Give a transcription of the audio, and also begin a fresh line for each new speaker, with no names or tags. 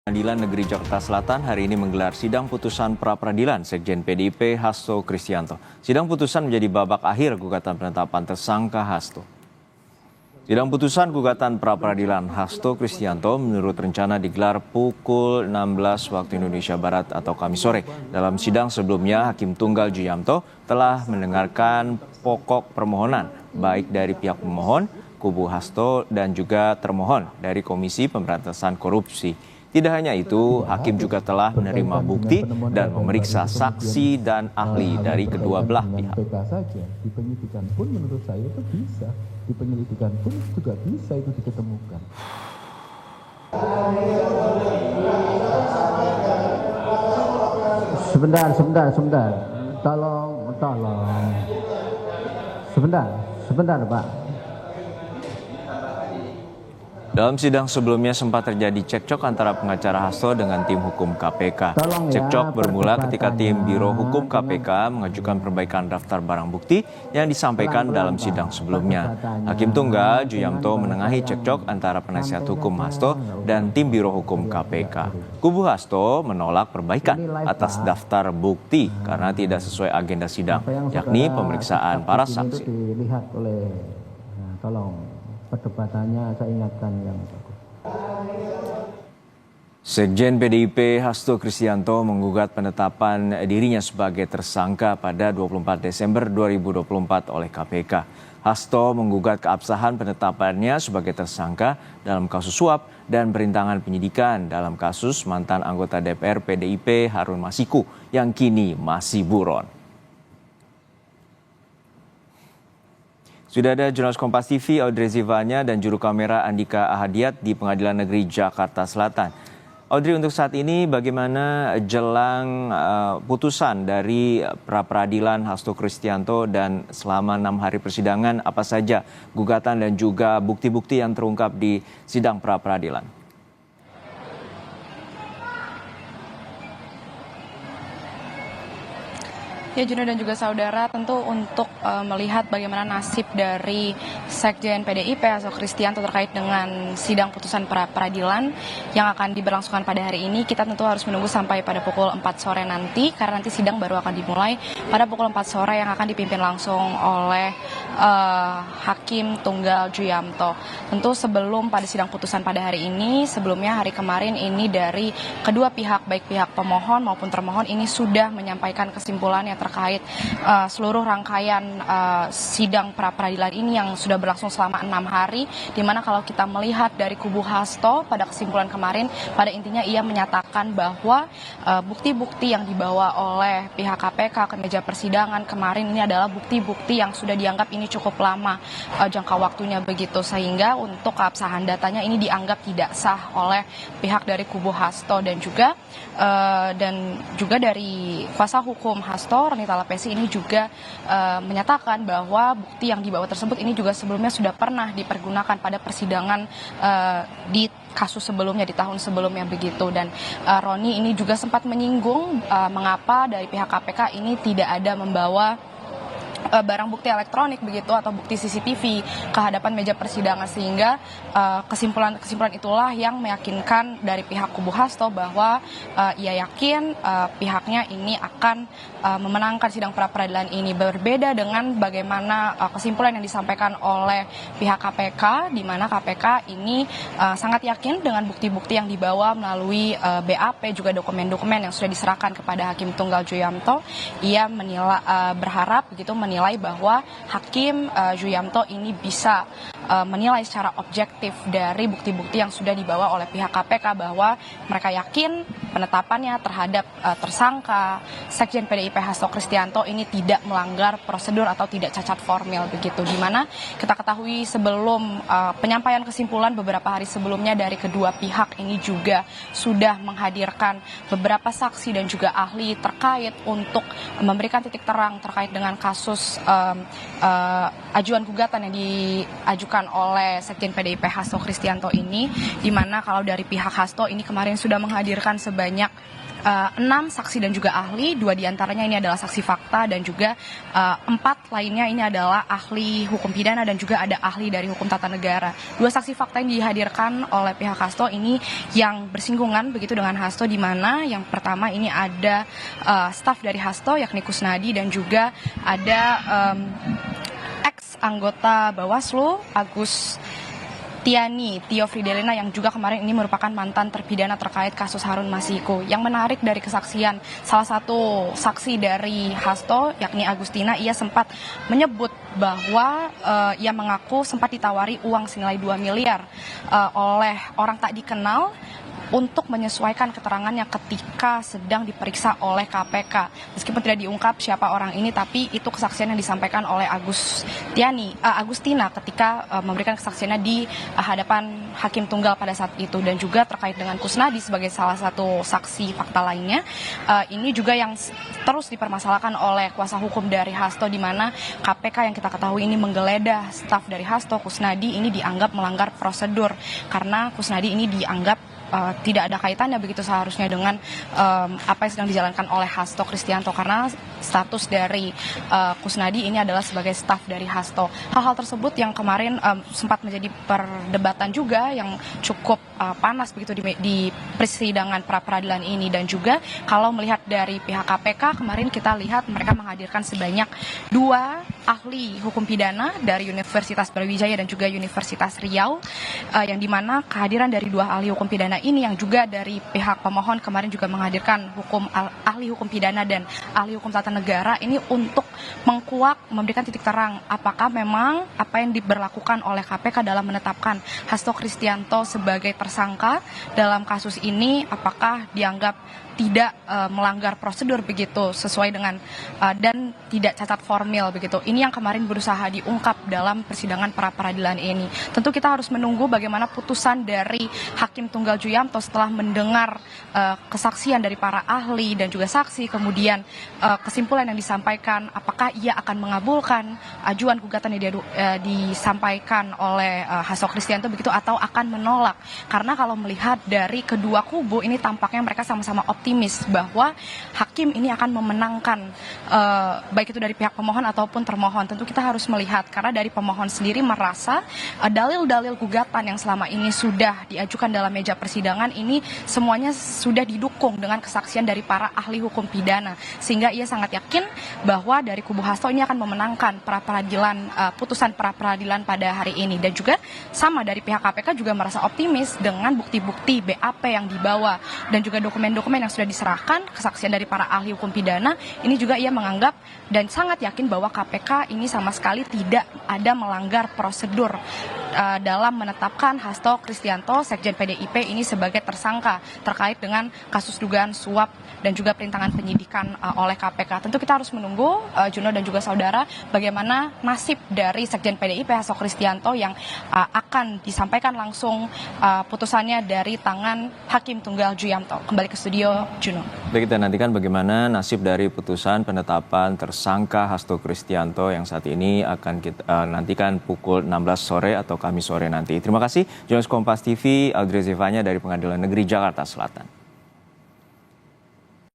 Pengadilan Negeri Jakarta Selatan hari ini menggelar sidang putusan pra-peradilan Sekjen PDIP Hasto Kristianto. Sidang putusan menjadi babak akhir gugatan penetapan tersangka Hasto. Sidang putusan gugatan pra-peradilan Hasto Kristianto menurut rencana digelar pukul 16 waktu Indonesia Barat atau Kamis sore. Dalam sidang sebelumnya, Hakim Tunggal Juyamto telah mendengarkan pokok permohonan baik dari pihak pemohon, kubu Hasto dan juga termohon dari Komisi Pemberantasan Korupsi. Tidak hanya itu, Hakim juga telah menerima bukti dan memeriksa saksi dan ahli dari kedua belah pihak.
Di penyidikan pun menurut saya itu bisa, di penyelidikan pun juga bisa itu diketemukan. Sebentar. Tolong. Sebentar, Pak.
Dalam sidang sebelumnya sempat terjadi cekcok antara pengacara Hasto dengan tim hukum KPK. Cekcok bermula ketika tim Biro Hukum KPK mengajukan perbaikan daftar barang bukti yang disampaikan dalam sidang sebelumnya. Hakim Tunggal Juyamto menengahi cekcok antara penasihat hukum Hasto dan tim Biro Hukum KPK. Kubu Hasto menolak perbaikan atas daftar bukti karena tidak sesuai agenda sidang, yakni pemeriksaan para saksi.
Tolong. Perdebatannya saya ingatkan yang bagus.
Sekjen PDIP Hasto Kristianto menggugat penetapan dirinya sebagai tersangka pada 24 Desember 2024 oleh KPK. Hasto menggugat keabsahan penetapannya sebagai tersangka dalam kasus suap dan perintangan penyidikan dalam kasus mantan anggota DPR PDIP Harun Masiku yang kini masih buron. Sudah ada jurnalis Kompas TV Audrey Zivanya dan juru kamera Andika Ahadiat di Pengadilan Negeri Jakarta Selatan. Audrey, untuk saat ini bagaimana jelang putusan dari pra-peradilan Hasto Kristianto dan selama 6 hari persidangan apa saja gugatan dan juga bukti-bukti yang terungkap di sidang pra-peradilan?
Ya, Juno dan juga saudara, tentu untuk melihat bagaimana nasib dari Sekjen PDIP Hasto Kristianto terkait dengan sidang putusan peradilan yang akan diberlangsungkan pada hari ini, kita tentu harus menunggu sampai pada pukul 4 sore nanti, karena nanti sidang baru akan dimulai pada pukul 4 sore yang akan dipimpin langsung oleh Hakim Tunggal Juyamto. Tentu sebelum pada sidang putusan pada hari ini, sebelumnya hari kemarin ini dari kedua pihak, baik pihak pemohon maupun termohon ini sudah menyampaikan kesimpulannya terkait seluruh rangkaian sidang pra-peradilan ini yang sudah berlangsung selama 6 hari, di mana kalau kita melihat dari kubu Hasto pada kesimpulan kemarin, pada intinya ia menyatakan bahwa bukti-bukti yang dibawa oleh pihak KPK ke meja persidangan kemarin ini adalah bukti-bukti yang sudah dianggap ini cukup lama jangka waktunya begitu, sehingga untuk keabsahan datanya ini dianggap tidak sah oleh pihak dari kubu Hasto dan juga dari kuasa hukum Hasto Ronita Lapesi ini juga menyatakan bahwa bukti yang dibawa tersebut ini juga sebelumnya sudah pernah dipergunakan pada persidangan di kasus sebelumnya, di tahun sebelumnya begitu. Dan Roni ini juga sempat menyinggung mengapa dari pihak KPK ini tidak ada membawa barang bukti elektronik begitu atau bukti CCTV ke hadapan meja persidangan, sehingga kesimpulan itulah yang meyakinkan dari pihak kubu Hasto bahwa ia yakin pihaknya ini akan memenangkan sidang pra-peradilan ini, berbeda dengan bagaimana kesimpulan yang disampaikan oleh pihak KPK, di mana KPK ini sangat yakin dengan bukti-bukti yang dibawa melalui BAP juga dokumen-dokumen yang sudah diserahkan kepada Hakim Tunggal Juyamto. Ia berharap begitu menilai bahwa Hakim Juyamto ini bisa menilai secara objektif dari bukti-bukti yang sudah dibawa oleh pihak KPK, bahwa mereka yakin penetapannya terhadap tersangka Sekjen PDIP Hasto Kristianto ini tidak melanggar prosedur atau tidak cacat formil begitu, di mana kita ketahui sebelum penyampaian kesimpulan beberapa hari sebelumnya dari kedua pihak ini juga sudah menghadirkan beberapa saksi dan juga ahli terkait untuk memberikan titik terang terkait dengan kasus ajuan gugatan yang diajukan oleh Sekjen PDIP Hasto Kristianto ini, di mana kalau dari pihak Hasto ini kemarin sudah menghadirkan sebanyak 6 saksi dan juga ahli, 2 diantaranya ini adalah saksi fakta dan juga 4 lainnya ini adalah ahli hukum pidana dan juga ada ahli dari hukum tata negara. 2 saksi fakta yang dihadirkan oleh pihak Hasto ini yang bersinggungan begitu dengan Hasto, di mana yang pertama ini ada staf dari Hasto yakni Kusnadi dan juga ada ex anggota Bawaslu Agus Tio Fridelina yang juga kemarin ini merupakan mantan terpidana terkait kasus Harun Masiku. Yang menarik dari kesaksian salah satu saksi dari Hasto yakni Agustina, ia sempat menyebut bahwa ia mengaku sempat ditawari uang senilai 2 miliar oleh orang tak dikenal untuk menyesuaikan keterangannya ketika sedang diperiksa oleh KPK. Meskipun tidak diungkap siapa orang ini, tapi itu kesaksian yang disampaikan oleh Agustina ketika memberikan kesaksiannya di hadapan Hakim Tunggal pada saat itu. Dan juga terkait dengan Kusnadi sebagai salah satu saksi fakta lainnya, ini juga yang terus dipermasalahkan oleh kuasa hukum dari Hasto, di mana KPK yang kita ketahui ini menggeledah staf dari Hasto, Kusnadi ini dianggap melanggar prosedur karena Kusnadi ini dianggap tidak ada kaitannya begitu seharusnya dengan apa yang sedang dijalankan oleh Hasto Kristianto, karena status dari Kusnadi ini adalah sebagai staf dari Hasto. Hal-hal tersebut yang kemarin sempat menjadi perdebatan juga yang cukup panas begitu di persidangan pra peradilan ini. Dan juga kalau melihat dari pihak KPK kemarin kita lihat mereka menghadirkan sebanyak 2 ahli hukum pidana dari Universitas Brawijaya dan juga Universitas Riau, yang dimana kehadiran dari 2 ahli hukum pidana ini yang juga dari pihak pemohon kemarin juga menghadirkan ahli hukum pidana dan ahli hukum tata negara ini untuk mengkuak, memberikan titik terang apakah memang apa yang diberlakukan oleh KPK dalam menetapkan Hasto Kristianto sebagai tersangka dalam kasus ini apakah dianggap tidak melanggar prosedur begitu sesuai dengan dan tidak cacat formil begitu. Ini yang kemarin berusaha diungkap dalam persidangan pra peradilan ini. Tentu kita harus menunggu bagaimana putusan dari Hakim Tunggal Juyamto setelah mendengar kesaksian dari para ahli dan juga saksi, kemudian kesimpulan yang disampaikan apakah ia akan mengabulkan ajuan gugatan yang disampaikan oleh Hasto Kristianto begitu atau akan menolak. Karena kalau melihat dari kedua kubu ini tampaknya mereka sama-sama optimis bahwa hakim ini akan memenangkan baik itu dari pihak pemohon ataupun termohon. Tentu kita harus melihat karena dari pemohon sendiri merasa dalil-dalil gugatan yang selama ini sudah diajukan dalam meja persidangan ini semuanya sudah didukung dengan kesaksian dari para ahli hukum pidana, sehingga ia sangat yakin bahwa dari kubu Hasto ini akan memenangkan putusan pra peradilan pada hari ini. Dan juga sama dari pihak KPK juga merasa optimis dengan bukti-bukti BAP yang dibawa dan juga dokumen-dokumen yang sudah diserahkan, kesaksian dari para ahli hukum pidana, ini juga ia menganggap dan sangat yakin bahwa KPK ini sama sekali tidak ada melanggar prosedur dalam menetapkan Hasto Kristianto, Sekjen PDIP ini sebagai tersangka terkait dengan kasus dugaan suap dan juga perintangan penyidikan oleh KPK. Tentu kita harus menunggu, Juno dan juga saudara, bagaimana nasib dari Sekjen PDIP Hasto Kristianto yang akan disampaikan langsung putusannya dari tangan Hakim Tunggal Juyamto. Kembali ke studio, Juno.
Baik, kita nantikan bagaimana nasib dari putusan penetapan tersangka Hasto Kristianto yang saat ini akan kita nantikan pukul 16 sore atau Kamis sore nanti. Terima kasih, jurnalis Kompas TV, Audrey Zevanya dari Pengadilan Negeri Jakarta Selatan.